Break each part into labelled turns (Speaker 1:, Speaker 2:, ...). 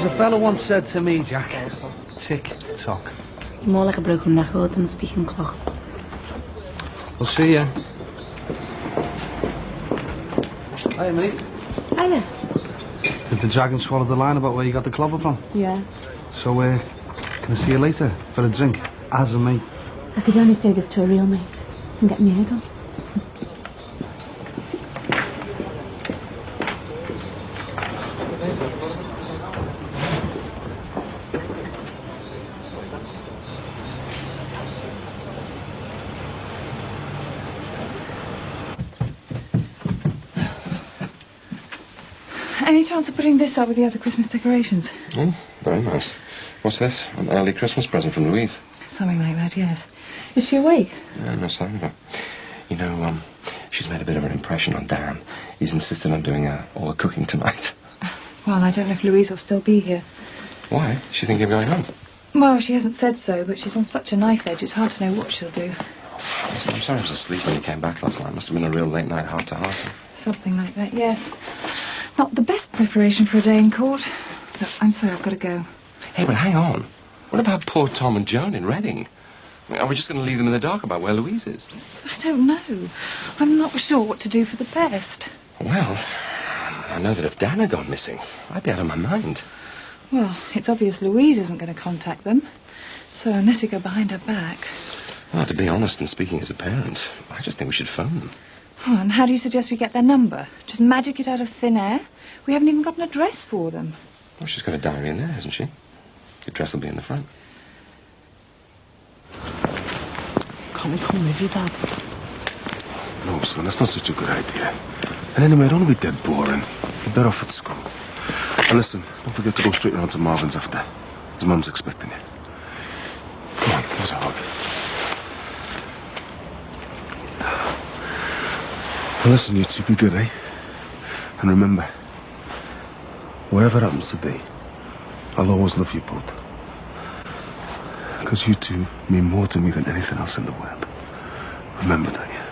Speaker 1: As a fellow once said to me, Jack, tick-tock.
Speaker 2: You're more like a broken record than a speaking clock.
Speaker 1: We'll see ya. Hiya, mate.
Speaker 2: Hiya.
Speaker 1: Did the dragon swallow the line about where you got the clobber from?
Speaker 2: Yeah.
Speaker 1: So, can I see you later for a drink, as a mate?
Speaker 2: I could only say this to a real mate and get my head on.
Speaker 3: Any chance of putting this up with the other Christmas decorations?
Speaker 4: Oh, very nice. What's this? An early Christmas present from Louise?
Speaker 3: Something like that, yes. Is she awake?
Speaker 4: Yeah, no sign of her. You know, she's made a bit of an impression on Dan. He's insisted on doing all the cooking tonight.
Speaker 3: Well, I don't know if Louise will still be here.
Speaker 4: Why? Is she thinking of going home?
Speaker 3: Well, she hasn't said so, but she's on such a knife edge, it's hard to know what she'll do.
Speaker 4: Listen, I'm sorry I was asleep when you came back last night. Must have been a real late night heart-to-heart.
Speaker 3: Something like that, yes. Not the best preparation for a day in court. Look, I'm sorry, I've got to go.
Speaker 4: Hey, but hang on. What about poor Tom and Joan in Reading? I mean, are we just going to leave them in the dark about where Louise is?
Speaker 3: I don't know. I'm not sure what to do for the best.
Speaker 4: Well, I know that if Dan had gone missing, I'd be out of my mind.
Speaker 3: Well, it's obvious Louise isn't going to contact them. So unless we go behind her back...
Speaker 4: Well, to be honest and speaking as a parent, I just think we should phone them.
Speaker 3: Oh, and how do you suggest we get their number? Just magic it out of thin air? We haven't even got an address for them.
Speaker 4: Well, she's got a diary in there, hasn't she? The address will be in the front.
Speaker 1: Can't we come with you, Dad?
Speaker 5: No, son, that's not such a good idea. And anyway, don't be dead boring. You're better off at school. And listen, don't forget to go straight around to Marvin's after. His mum's expecting you. Come on, give us a hug. And listen, you two, be good, eh? And remember, whatever happens today, I'll always love you both. Because you two mean more to me than anything else in the world. Remember that, yeah?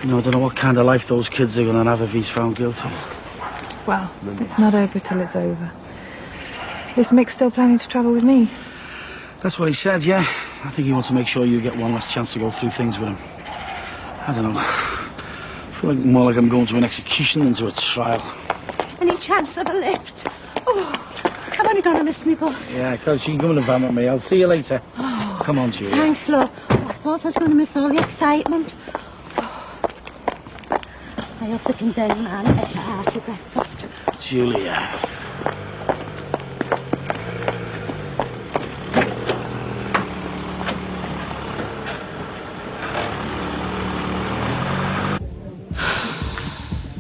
Speaker 1: You know, I don't know what kind of life those kids are going to have if he's found guilty.
Speaker 3: Well, it's not over till it's over. Is Mick still planning to travel with me?
Speaker 1: That's what he said, yeah. I think he wants to make sure you get one last chance to go through things with him. I don't know. I feel like more like I'm going to an execution than to a trial.
Speaker 2: Any chance of a lift? Oh, I'm only going to miss me bus.
Speaker 1: Yeah, Coach, you can come in the van with me. I'll see you later.
Speaker 2: Oh,
Speaker 1: come on, Julia.
Speaker 2: Thanks, love. Oh, I thought I was going to miss all the excitement. Oh. I hope the condemned man ate a hearty breakfast.
Speaker 1: Julia.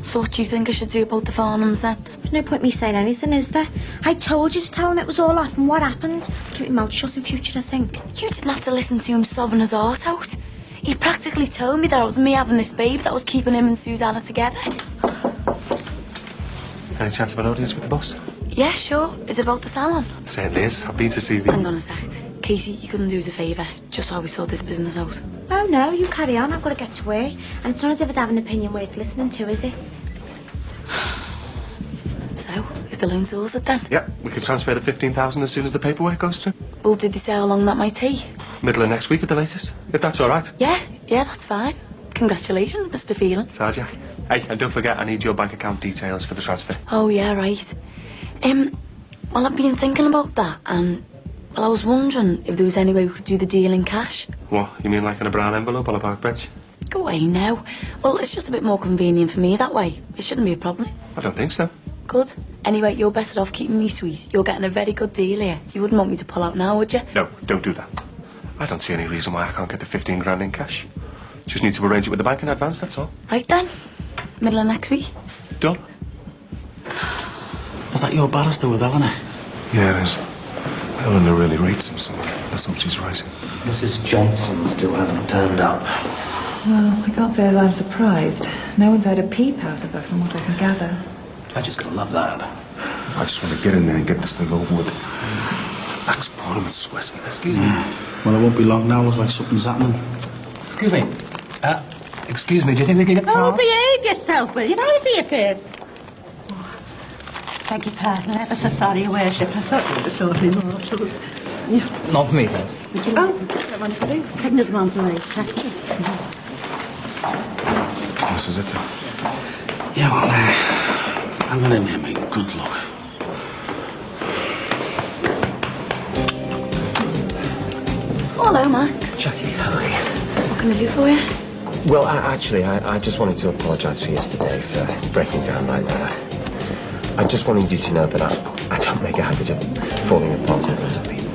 Speaker 2: So what do you think I should do about the Farnhams then? There's no point me saying anything, is there? I told you to tell him it was all off and what happened. Keep your mouth shut in future, I think. You didn't have to listen to him sobbing his arse out. He practically told me that it was me having this baby that was keeping him and Susanna together.
Speaker 4: Any chance of an audience with the boss?
Speaker 2: Yeah, sure. Is it about the salon?
Speaker 4: Certainly is. I've been to see the...
Speaker 2: Hang on a sec. Casey, you couldn't do us a favour, just while we sort this business out.
Speaker 6: Oh, no, you carry on. I've got to get to work. And it's not as if I have an opinion worth listening to, is it?
Speaker 2: So, is the loan sorted then?
Speaker 4: Yeah, we can transfer the 15,000 as soon as the paperwork goes through.
Speaker 2: Well, did they say how long that might take?
Speaker 4: Middle of next week at the latest, if that's all right.
Speaker 2: Yeah, that's fine. Congratulations, Mr. Phelan.
Speaker 4: Sorry, Jack. Hey, and don't forget, I need your bank account details for the transfer.
Speaker 2: Oh, yeah, right. Well, I've been thinking about that, and... Well, I was wondering if there was any way we could do the deal in cash.
Speaker 4: What, you mean like in a brown envelope on a park bench?
Speaker 2: Go away now. Well, it's just a bit more convenient for me that way. It shouldn't be a problem.
Speaker 4: I don't think so.
Speaker 2: Good. Anyway, you're better off keeping me sweet. You're getting a very good deal here. You wouldn't want me to pull out now, would you?
Speaker 4: No, don't do that. I don't see any reason why I can't get the 15 grand in cash. Just need to arrange it with the bank in advance, that's all.
Speaker 2: Right then. Middle of next week.
Speaker 4: Done.
Speaker 1: Is that your barrister with Eleanor?
Speaker 5: Yeah, it is. Eleanor really rates him, so let's hope she's right.
Speaker 1: Mrs. Johnson still hasn't turned up.
Speaker 3: Well, I can't say as I'm surprised. No one's had a peep out of her from what I can gather.
Speaker 1: I just gonna love that.
Speaker 5: I just want to get in there and get this thing over with. Back's pouring and sweating.
Speaker 1: Excuse me. Well, it won't be long now. Looks like something's happening.
Speaker 7: Excuse me.
Speaker 4: Excuse me, do you think we can get through?
Speaker 7: Oh, behave yourself, will you? How has he appeared? Oh, beg your pardon, I'm ever so sorry, Your Worship. I thought you were the sort of immortal.
Speaker 4: Not for me, thanks.
Speaker 7: Oh, don't want to do. Take another one for later.
Speaker 5: This is it then.
Speaker 1: Yeah, well, I'm going in there, mate. Good luck.
Speaker 2: Hello, Max.
Speaker 4: Jackie, hi.
Speaker 2: What can I do for you?
Speaker 4: Well, I just wanted to apologise for yesterday, for breaking down like that. I just wanted you to know that I don't make a habit of falling apart in front of people.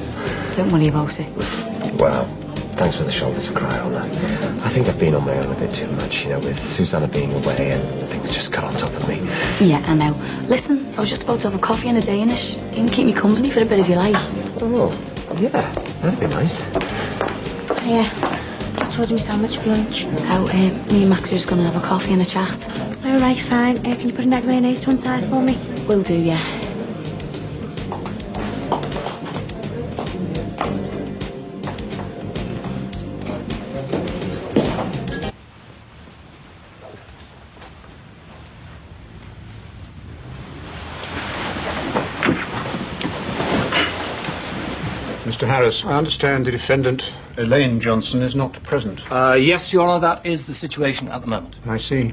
Speaker 2: Don't worry about it.
Speaker 4: Well, thanks for the shoulder to cry on that. I think I've been on my own a bit too much, you know, with Susanna being away and things just got on top of me.
Speaker 2: Yeah, I know. Listen, I was just about to have a coffee and a Danish. You can keep me company for a bit if you like.
Speaker 4: Oh, yeah, that'd be nice.
Speaker 2: Yeah. I told you my sandwich for lunch. Oh, me and Max are just going to have a coffee and a chat.
Speaker 6: All right, fine. Can you put an egg mayonnaise to one side for me?
Speaker 2: Will do, yeah.
Speaker 8: Mr. Harris, I understand the defendant, Elaine Johnson, is not present.
Speaker 9: Yes, Your Honour, that is the situation at the moment.
Speaker 8: I see.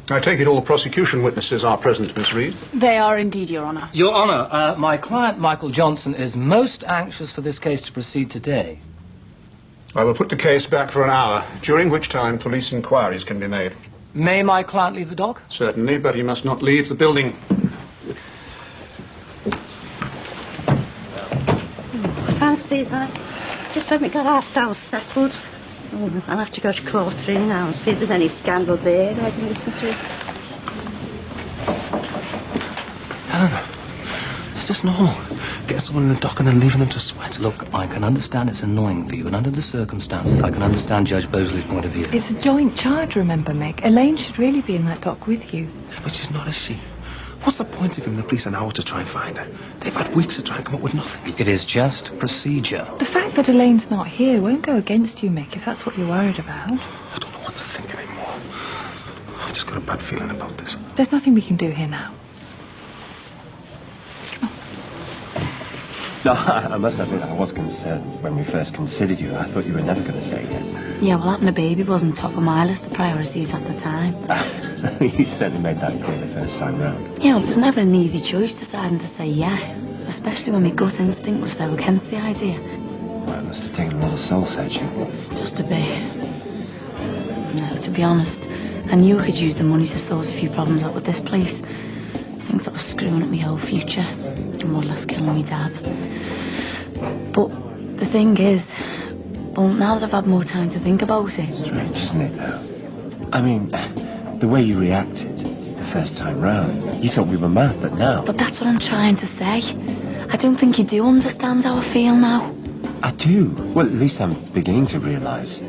Speaker 8: I take it all prosecution witnesses are present, Miss Reed?
Speaker 3: They are indeed, Your Honour.
Speaker 9: Your Honour, my client, Michael Johnson, is most anxious for this case to proceed today.
Speaker 8: I will put the case back for an hour, during which time police inquiries can be made.
Speaker 9: May my client leave the dock?
Speaker 8: Certainly, but he must not leave the building.
Speaker 7: Fancy that. Just when we got ourselves settled. Oh, I'll have to go to Court 3 now and see if there's any scandal there that I can listen to.
Speaker 5: Helen, is this normal? Getting someone in the dock and then leaving them to sweat?
Speaker 9: Look, I can understand it's annoying for you, and under the circumstances, I can understand Judge Bosley's point of view.
Speaker 3: It's a joint charge, remember, Mick. Elaine should really be in that dock with you.
Speaker 5: But she's not, is she? What's the point of giving the police an hour to try and find her? They've had weeks to try and come up with nothing.
Speaker 9: It is just procedure.
Speaker 3: The fact that Elaine's not here won't go against you, Mick, if that's what you're worried about.
Speaker 5: I don't know what to think anymore. I've just got a bad feeling about this.
Speaker 3: There's nothing we can do here now.
Speaker 4: No, I must admit I was concerned when we first considered you. I thought you were never going to say yes.
Speaker 2: Yeah, well, having a baby wasn't top of my list of priorities at the time.
Speaker 4: You certainly made that clear the first time round.
Speaker 2: Yeah, well, it was never an easy choice deciding to say yeah, especially when my gut instinct was so against the idea.
Speaker 4: Well, it must have taken a lot of soul searching.
Speaker 2: Just a bit. No, to be honest, I knew I could use the money to sort a few problems out with this place. Things that were screwing up my whole future, and more or less killing my dad. But the thing is, well, now that I've had more time to think about it...
Speaker 4: Strange, isn't it, though? I mean, the way you reacted the first time round, you thought we were mad, but now...
Speaker 2: But that's what I'm trying to say. I don't think you do understand how I feel now.
Speaker 4: I do. Well, at least I'm beginning to realise.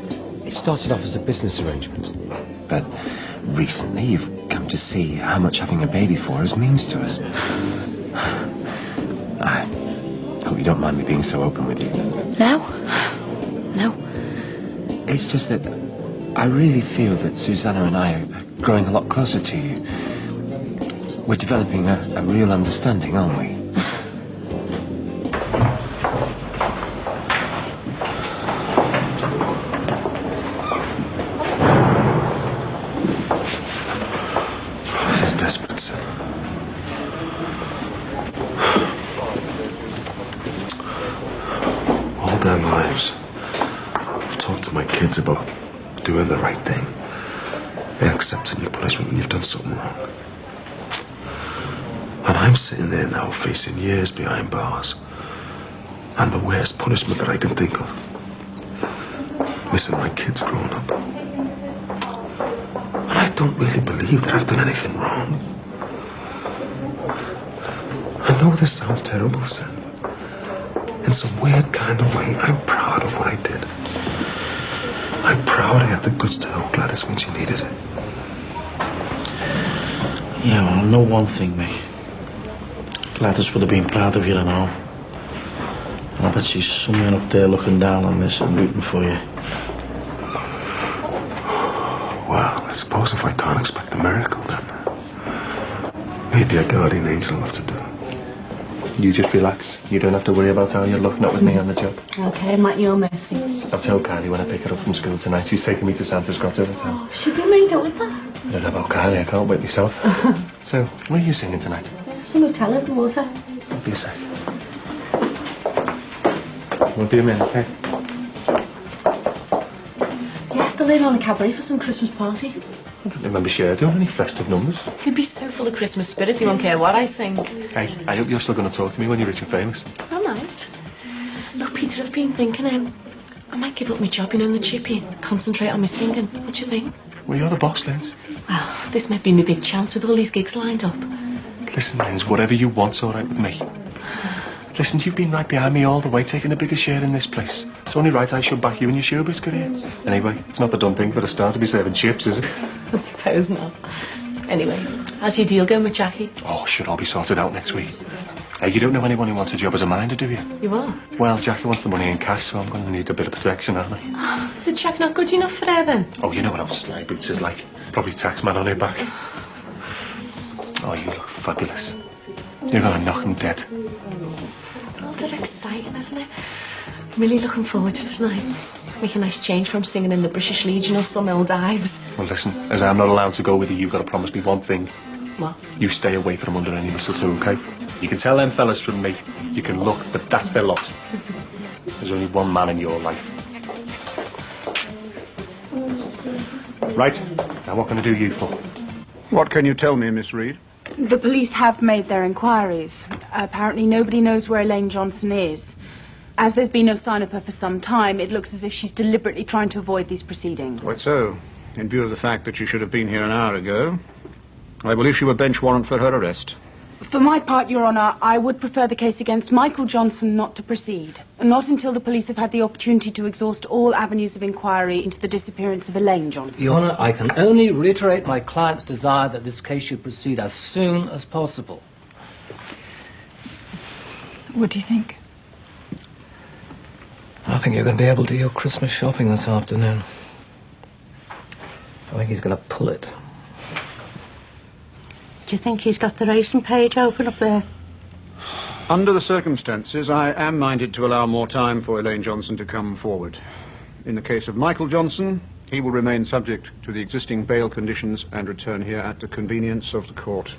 Speaker 4: It started off as a business arrangement, but recently you've come to see how much having a baby for us means to us. I hope you don't mind me being so open with you.
Speaker 2: No? No.
Speaker 4: It's just that I really feel that Susanna and I are growing a lot closer to you. We're developing a real understanding, aren't we?
Speaker 5: This is desperate, sir. All their lives, I've talked to my kids about doing the right thing and accepting your punishment when you've done something wrong. And I'm sitting there now facing years behind bars and the worst punishment that I can think of. Missing my kids growing up. And I don't really believe that I've done anything wrong. I know this sounds terrible, sir. In some weird kind of way, I'm proud of what I did. I'm proud I had the guts to help Gladys when she needed it.
Speaker 1: Yeah, well, I know one thing, Mick. Gladys would have been proud of you, I know. And I bet she's somewhere up there looking down on this and rooting for you.
Speaker 5: Wow. suppose if I can't expect a miracle, then maybe a guardian angel will have to do it. You just relax. You don't have to worry about how you're looking up with me on the job.
Speaker 10: Okay, I'm at your mercy.
Speaker 5: I'll tell Kylie when I pick her up from school tonight. She's taking me to Santa's Grotto in town.
Speaker 10: Oh, she'll be made up with that.
Speaker 5: I don't know about Kylie. I can't wait myself. So, what are you singing tonight?
Speaker 10: Some Nutella at the water.
Speaker 5: Won't be a sec. Won't be a minute, okay?
Speaker 10: Yeah, they're laying on a cabaret for some Christmas party.
Speaker 5: I don't remember Cher doing any festive numbers.
Speaker 10: You'd be so full of Christmas spirit you won't care what I sing.
Speaker 5: Hey, I hope you're still going to talk to me when you're rich and famous.
Speaker 10: I might. Look, Peter, I've been thinking I might give up my job, in the chippy, and concentrate on my singing. What do you think?
Speaker 5: Well, you're the boss, Linz.
Speaker 10: Well, this might be my big chance with all these gigs lined up.
Speaker 5: Listen, Linz, whatever you want's all right with me. Listen, you've been right behind me all the way, taking a bigger share in this place. It's only right I should back you in your showbiz career. Anyway, it's not the done thing for a start to be serving chips, is it?
Speaker 10: I suppose not. Anyway, how's your deal going with Jackie?
Speaker 5: Oh, should all be sorted out next week. Hey, you don't know anyone who wants a job as a minder, do you?
Speaker 10: You are?
Speaker 5: Well, Jackie wants the money in cash, so I'm going to need a bit of protection, aren't I?
Speaker 10: Is the cheque not good enough for her, then?
Speaker 5: Oh, you know what old Sly Boots is like. Probably tax man on her back. Oh, you look fabulous. You're going to knock him dead.
Speaker 10: It's all just exciting, isn't it? I'm really looking forward to tonight. Make a nice change from singing in the British Legion or some old dives.
Speaker 5: Well, listen, as I'm not allowed to go with you, you've got to promise me one thing.
Speaker 10: What?
Speaker 5: You stay away from under any mistletoe, okay? You can tell them fellas from me. You can look, but that's their lot. There's only one man in your life. Right, now what can I do you for?
Speaker 8: What can you tell me, Miss Reed?
Speaker 3: The police have made their inquiries. Apparently nobody knows where Elaine Johnson is. As there's been no sign of her for some time, it looks as if she's deliberately trying to avoid these proceedings.
Speaker 8: Quite so. In view of the fact that she should have been here an hour ago, I will issue a bench warrant for her arrest.
Speaker 3: For my part, Your Honour, I would prefer the case against Michael Johnson not to proceed. Not until the police have had the opportunity to exhaust all avenues of inquiry into the disappearance of Elaine Johnson.
Speaker 9: Your Honour, I can only reiterate my client's desire that this case should proceed as soon as possible.
Speaker 3: What do you think?
Speaker 9: I think you're going to be able to do your Christmas shopping this afternoon. I think he's going to pull it.
Speaker 7: Do you think he's got the racing page open up there?
Speaker 8: Under the circumstances, I am minded to allow more time for Elaine Johnson to come forward. In the case of Michael Johnson, he will remain subject to the existing bail conditions and return here at the convenience of the court.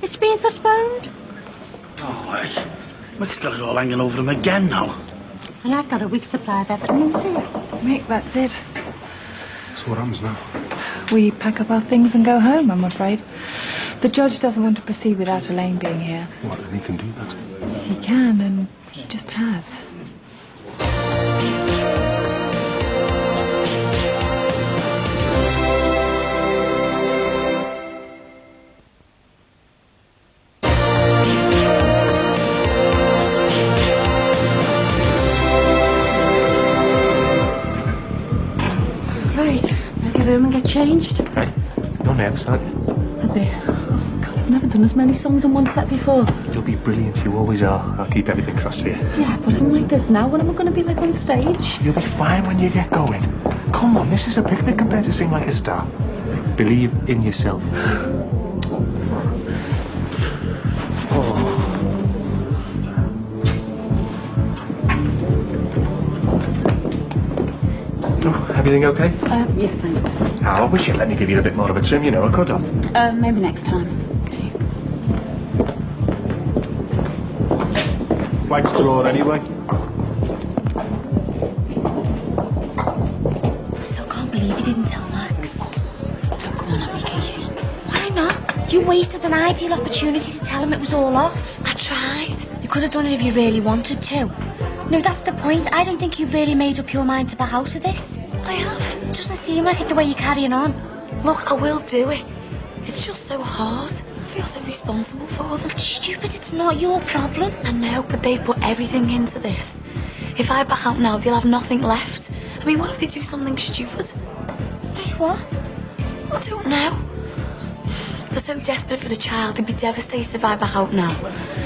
Speaker 7: It's been postponed.
Speaker 1: Oh, hey. Mick's got it all hanging over him again now.
Speaker 7: And I've got a week's supply of evidence here.
Speaker 3: Mick, that's it.
Speaker 5: So what happens now?
Speaker 3: We pack up our things and go home, I'm afraid. The judge doesn't want to proceed without Elaine being here.
Speaker 5: What, and he can do that?
Speaker 3: He can, and he just has.
Speaker 10: Home and get changed.
Speaker 5: Hey, you're next, aren't you?
Speaker 10: I'll be. God, I've never done as many songs in one set before.
Speaker 5: You'll be brilliant, you always are. I'll keep everything crossed for you.
Speaker 10: Yeah, but I'm like this now. When am I going to be like on stage?
Speaker 5: You'll be fine when you get going. Come on, this is a picnic compared to sing like a star. Believe in yourself. Everything okay?
Speaker 10: Yes, thanks.
Speaker 5: Oh, I wish you'd let me give you a bit more of a trim, you know, a cut-off.
Speaker 10: Maybe next time.
Speaker 3: Okay.
Speaker 5: Like straw, anyway.
Speaker 2: I still can't believe you didn't tell Max. Don't go on at me, Casey. Why not? You wasted an ideal opportunity to tell him it was all off. I tried. You could have done it if you really wanted to. No, that's the point. I don't think you've really made up your mind to back out of this. I have. It doesn't seem like it the way you're carrying on. Look, I will do it. It's just so hard. I feel so responsible for them. It's stupid. It's not your problem. I know, but they've put everything into this. If I back out now, they'll have nothing left. I mean, what if they do something stupid? Like what? I don't know. They're so desperate for the child, they'd be devastated if I back out now.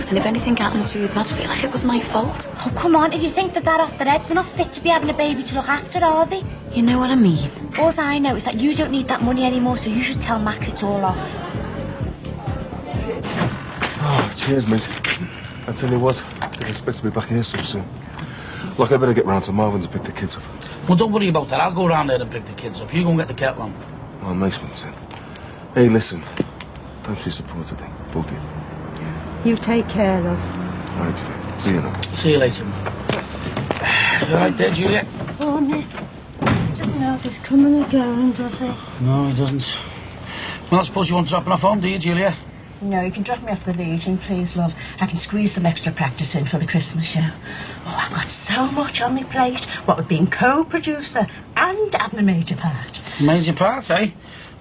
Speaker 2: And if anything happened to you, I'd feel like it was my fault.
Speaker 6: Oh, come on. If you think that off their head, they're not fit to be having a baby to look after, are they?
Speaker 2: You know what I mean?
Speaker 6: All I know is that you don't need that money anymore, so you should tell Max it's all off.
Speaker 5: Oh, cheers, mate. I tell you what, I didn't expect to be back here so soon. Look, I better get round to Marvin's and pick the kids up.
Speaker 1: Well, don't worry about that. I'll go round there and pick the kids up. You go and get the kettle on.
Speaker 5: Oh, nice one, Sam. Hey, listen. Thanks for your support today, both of you.
Speaker 7: You take care, love.
Speaker 5: All right, Julia. See you now.
Speaker 1: See you later. You all right there, Julia?
Speaker 7: Oh, Nick. He doesn't know if he's coming or going, does he?
Speaker 1: No, he doesn't. Well, I suppose you want dropping off home, do you, Julia?
Speaker 7: No, you can drop me off the Legion, please, love. I can squeeze some extra practice in for the Christmas show. Oh, I've got so much on my plate. What with being co-producer and having a major part.
Speaker 1: Major part, eh?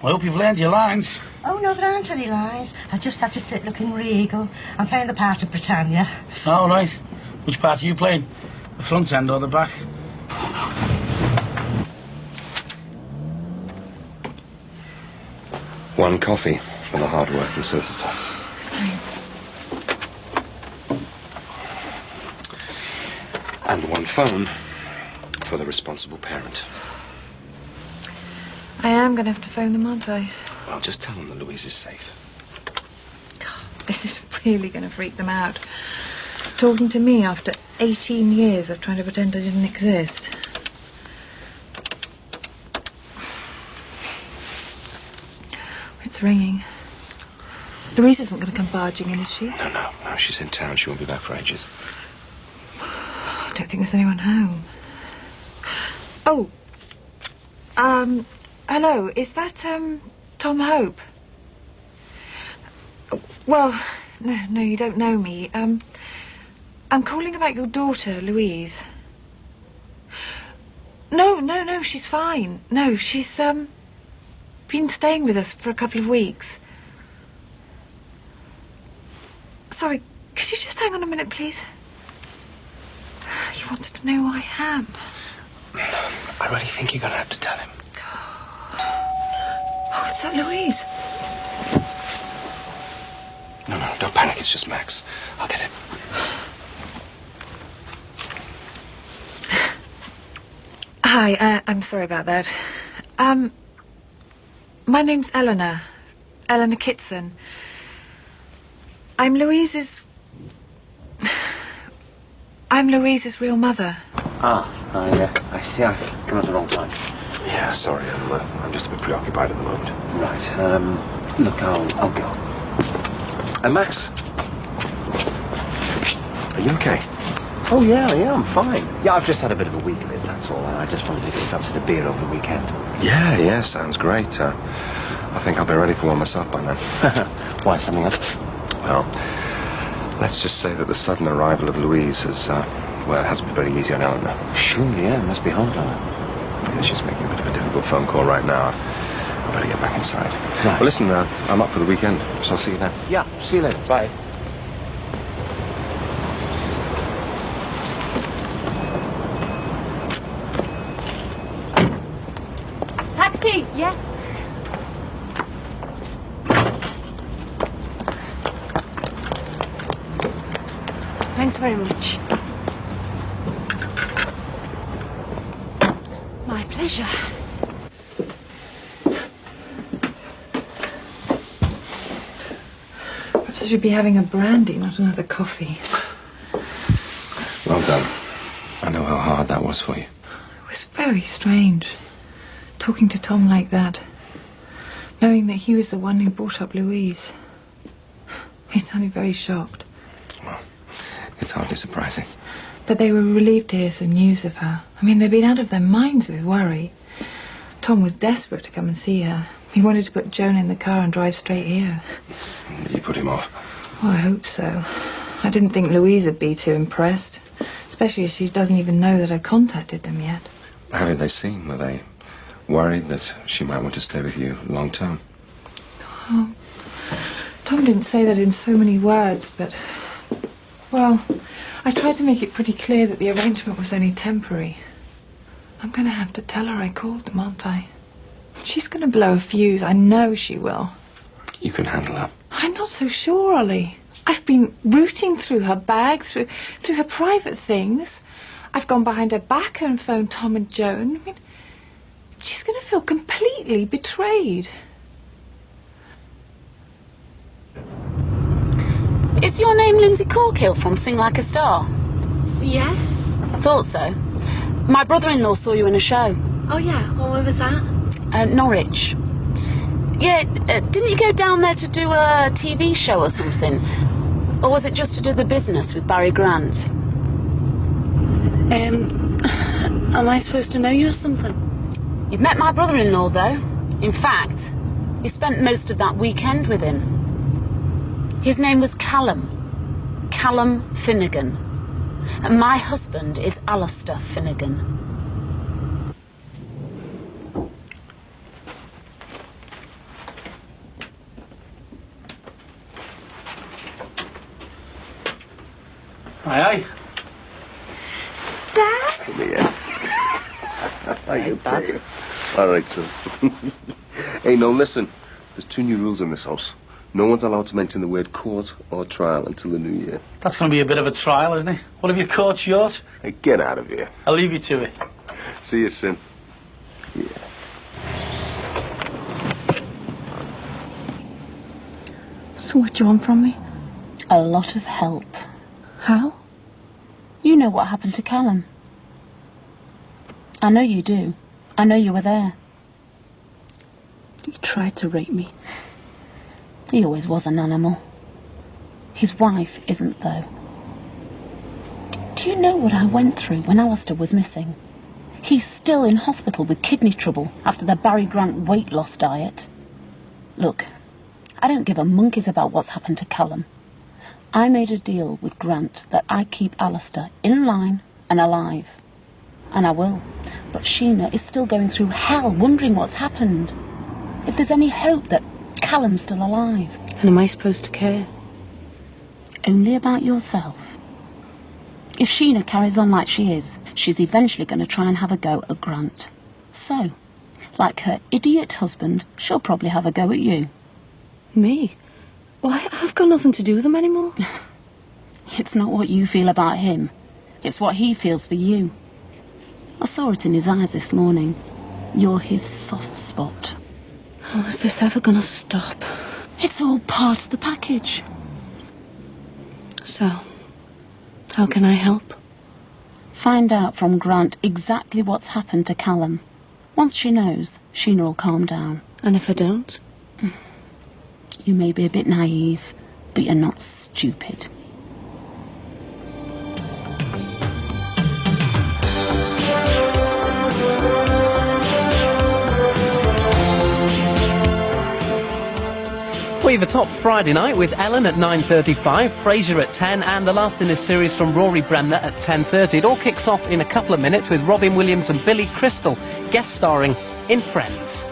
Speaker 1: Well, I hope you've learned your lines.
Speaker 7: Oh, no, there aren't any lines. I just have to sit looking regal. I'm playing the part of Britannia.
Speaker 1: Oh, right. Which part are you playing? The front end or the back?
Speaker 4: One coffee for the hard-working solicitor.
Speaker 10: Thanks.
Speaker 4: And one phone for the responsible parent.
Speaker 10: I am going to have to phone them, aren't I?
Speaker 4: Well, just tell them that Louise is safe.
Speaker 10: This is really going to freak them out. Talking to me after 18 years of trying to pretend I didn't exist. It's ringing. Louise isn't going to come barging in, is she?
Speaker 4: No, she's in town. She won't be back for ages.
Speaker 10: I don't think there's anyone home. Oh. Hello, is that, Tom Hope? Well, no, you don't know me. I'm calling about your daughter, Louise. No, she's fine. No, she's, been staying with us for a couple of weeks. Sorry, could you just hang on a minute, please? He wants to know who I am.
Speaker 4: I really think you're going to have to tell him.
Speaker 10: Oh, it's that Louise.
Speaker 4: No, don't panic. It's just Max. I'll get it.
Speaker 10: Hi, I'm sorry about that. My name's Eleanor Kitson. I'm Louise's real mother.
Speaker 4: I see. I've come at the wrong time. Yeah, sorry. I'm just a bit preoccupied at the moment. Right. Look, I'll go. Max, are you okay? Oh yeah, I'm fine. Yeah, I've just had a bit of a week of it. That's all. I just wanted to get fancy a beer over the weekend. Yeah, sounds great. I think I'll be ready for one myself by now. Why, something up? Well, let's just say that the sudden arrival of Louise has, it hasn't been very easy on Eleanor. Sure, yeah, it must be hard on her. Yeah, she's making a bit of a difficult phone call right now. I better get back inside. Right. Well, listen, I'm up for the weekend, so I'll see you then. Yeah, see you later. Bye.
Speaker 10: Taxi! Yeah. Thanks very much. My pleasure. Perhaps I should be having a brandy, not another coffee.
Speaker 4: Well done. I know how hard that was for you.
Speaker 10: It was very strange, talking to Tom like that, knowing that he was the one who brought up Louise. He sounded very shocked.
Speaker 4: Well, it's hardly surprising.
Speaker 10: But they were relieved to hear some news of her. I mean, they'd been out of their minds with worry. Tom was desperate to come and see her. He wanted to put Joan in the car and drive straight here.
Speaker 4: You put him off?
Speaker 10: Oh, I hope so. I didn't think Louise would be too impressed, especially as she doesn't even know that I've contacted them yet.
Speaker 4: How did they seem? Were they worried that she might want to stay with you long term?
Speaker 10: Oh, Tom didn't say that in so many words, but, well, I tried to make it pretty clear that the arrangement was only temporary. I'm going to have to tell her I called them, aren't I? She's going to blow a fuse. I know she will.
Speaker 4: You can handle her.
Speaker 10: I'm not so sure, Ollie. I've been rooting through her bag, through her private things. I've gone behind her back and phoned Tom and Joan. I mean, she's going to feel completely betrayed.
Speaker 3: Is your name Lindsay Corkill from Sing Like a Star?
Speaker 6: Yeah?
Speaker 3: Thought so. My brother-in-law saw you in a show.
Speaker 6: Oh, yeah. Well, where was that?
Speaker 3: Norwich. Yeah, didn't you go down there to do a TV show or something? Or was it just to do the business with Barry Grant?
Speaker 6: Am I supposed to know you or something?
Speaker 3: You've met my brother-in-law, though. In fact, you spent most of that weekend with him. His name was Callum. Callum Finnegan. And my husband is Alistair Finnegan.
Speaker 1: Aye, aye.
Speaker 6: Dad?
Speaker 5: Yeah. How you doing? All right, son. Hey, no, listen. There's 2 new rules in this house. No one's allowed to mention the word court or trial until the new year.
Speaker 1: That's going to be a bit of a trial, isn't it? What have you caught yours?
Speaker 5: Hey, get out of here.
Speaker 1: I'll leave you to it.
Speaker 5: See you soon. Yeah.
Speaker 3: So what do you want from me? A lot of help. How? You know what happened to Callum. I know you do. I know you were there. He tried to rape me. He always was an animal. His wife isn't, though. Do you know what I went through when Alistair was missing? He's still in hospital with kidney trouble after the Barry Grant weight loss diet. Look, I don't give a monkey's about what's happened to Callum. I made a deal with Grant that I keep Alistair in line and alive. And I will. But Sheena is still going through hell, wondering what's happened. If there's any hope that Callum's still alive.
Speaker 6: And am I supposed to care?
Speaker 3: Only about yourself. If Sheena carries on like she is, she's eventually going to try and have a go at Grant. So, like her idiot husband, she'll probably have a go at you.
Speaker 6: Me? Why, I've got nothing to do with him anymore.
Speaker 3: It's not what you feel about him. It's what he feels for you. I saw it in his eyes this morning. You're his soft spot.
Speaker 6: How is this ever gonna stop?
Speaker 3: It's all part of the package.
Speaker 6: So, how can I help?
Speaker 3: Find out from Grant exactly what's happened to Callum. Once she knows, Sheena will calm down.
Speaker 6: And if I don't?
Speaker 3: You may be a bit naive, but you're not stupid.
Speaker 11: We have a top Friday night with Ellen at 9:35, Frasier at 10, and the last in this series from Rory Bremner at 10:30. It all kicks off in a couple of minutes with Robin Williams and Billy Crystal guest starring in Friends.